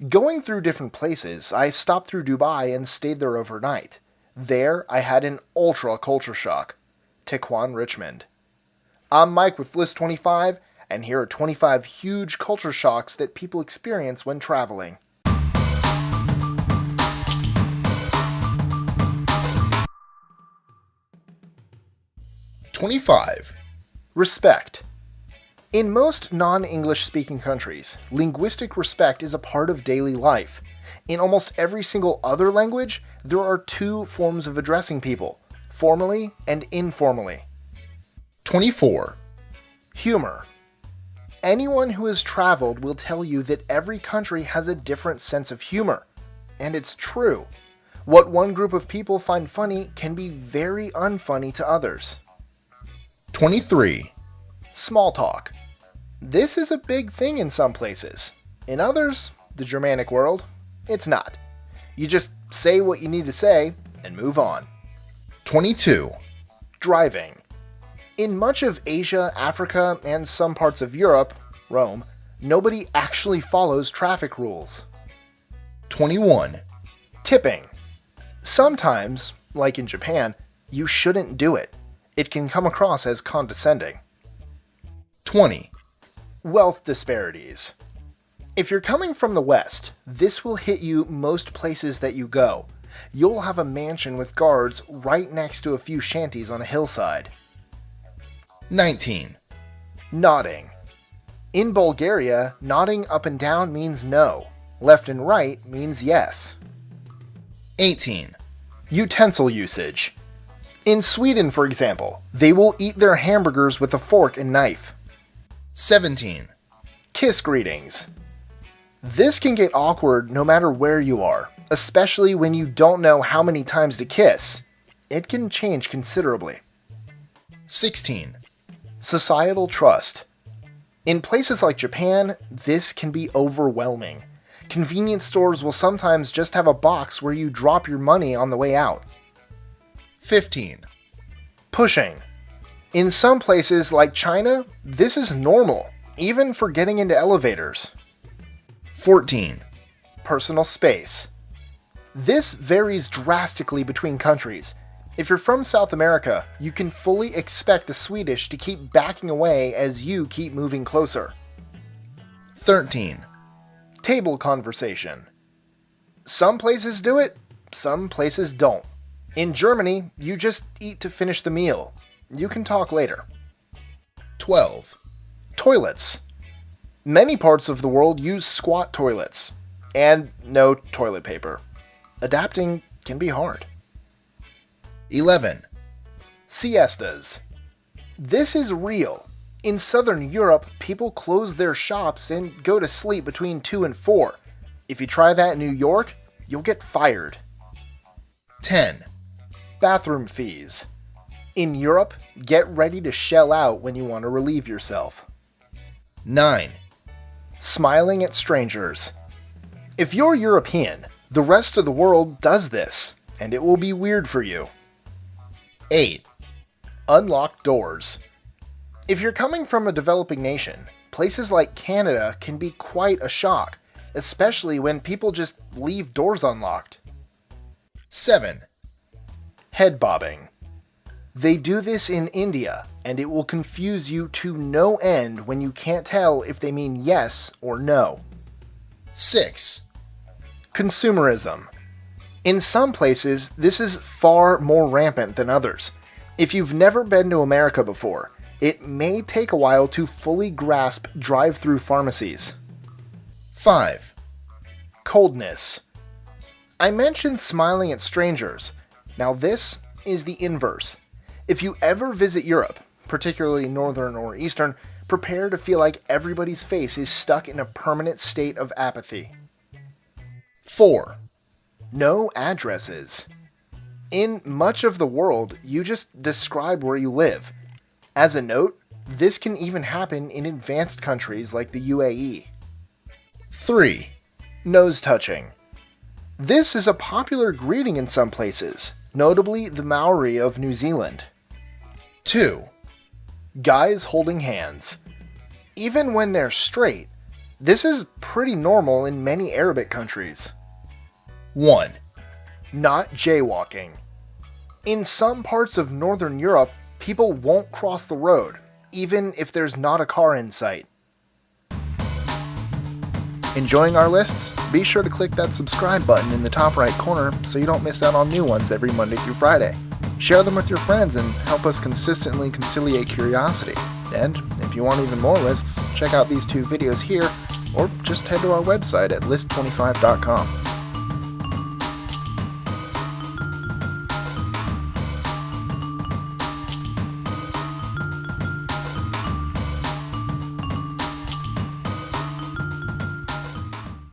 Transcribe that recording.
Going through different places, I stopped through Dubai and stayed there overnight. There, I had an ultra culture shock. Taekwon Richmond. I'm Mike with List 25, and here are 25 huge culture shocks that people experience when traveling. 25. Respect. In most non-English speaking countries, linguistic respect is a part of daily life. In almost every single other language, there are two forms of addressing people, formally and informally. 24. Humor. Anyone who has traveled will tell you that every country has a different sense of humor. And it's true. What one group of people find funny can be very unfunny to others. 23. Small talk. This is a big thing in some places. In others, the Germanic world, it's not. You just say what you need to say and move on. 22. Driving. In much of Asia, Africa, and some parts of Europe, Rome, nobody actually follows traffic rules. 21. Tipping. Sometimes, like in Japan, you shouldn't do it. It can come across as condescending. 20. Wealth disparities. If you're coming from the West, this will hit you most places that you go. You'll have a mansion with guards right next to a few shanties on a hillside. 19. Nodding. In Bulgaria, nodding up and down means no. Left and right means yes. 18. Utensil usage. In Sweden, for example, they will eat their hamburgers with a fork and knife. 17. Kiss greetings. This can get awkward no matter where you are, especially when you don't know how many times to kiss. It can change considerably. 16. Societal trust. In places like Japan, this can be overwhelming. Convenience stores will sometimes just have a box where you drop your money on the way out. 15. Pushing. In some places like China, this is normal, even for getting into elevators. 14. Personal space. This varies drastically between countries. If you're from South America, you can fully expect the Swedish to keep backing away as you keep moving closer. 13. Table conversation. Some places do it, some places don't. In Germany, you just eat to finish the meal. You can talk later. 12. Toilets. Many parts of the world use squat toilets. And no toilet paper. Adapting can be hard. 11. Siestas. This is real. In Southern Europe, people close their shops and go to sleep between 2 and 4. If you try that in New York, you'll get fired. 10. Bathroom fees. In Europe, get ready to shell out when you want to relieve yourself. 9. Smiling at strangers. If you're European, the rest of the world does this, and it will be weird for you. 8. Unlocked doors. If you're coming from a developing nation, places like Canada can be quite a shock, especially when people just leave doors unlocked. 7. Head bobbing. They do this in India, and it will confuse you to no end when you can't tell if they mean yes or no. 6. Consumerism. In some places, this is far more rampant than others. If you've never been to America before, it may take a while to fully grasp drive-through pharmacies. 5. Coldness. I mentioned smiling at strangers. Now this is the inverse. If you ever visit Europe, particularly Northern or Eastern, prepare to feel like everybody's face is stuck in a permanent state of apathy. 4. No addresses. In much of the world, you just describe where you live. As a note, this can even happen in advanced countries like the UAE. 3. Nose touching. This is a popular greeting in some places, notably the Maori of New Zealand. 2. Guys holding hands. Even when they're straight, This is pretty normal in many Arabic countries. 1. Not jaywalking. In some parts of Northern Europe, people won't cross the road, even if there's not a car in sight. Enjoying our lists? Be sure to click that subscribe button in the top right corner so you don't miss out on new ones every Monday through Friday. Share them with your friends and help us consistently conciliate curiosity. And if you want even more lists, check out these 2 videos here, or just head to our website at list25.com.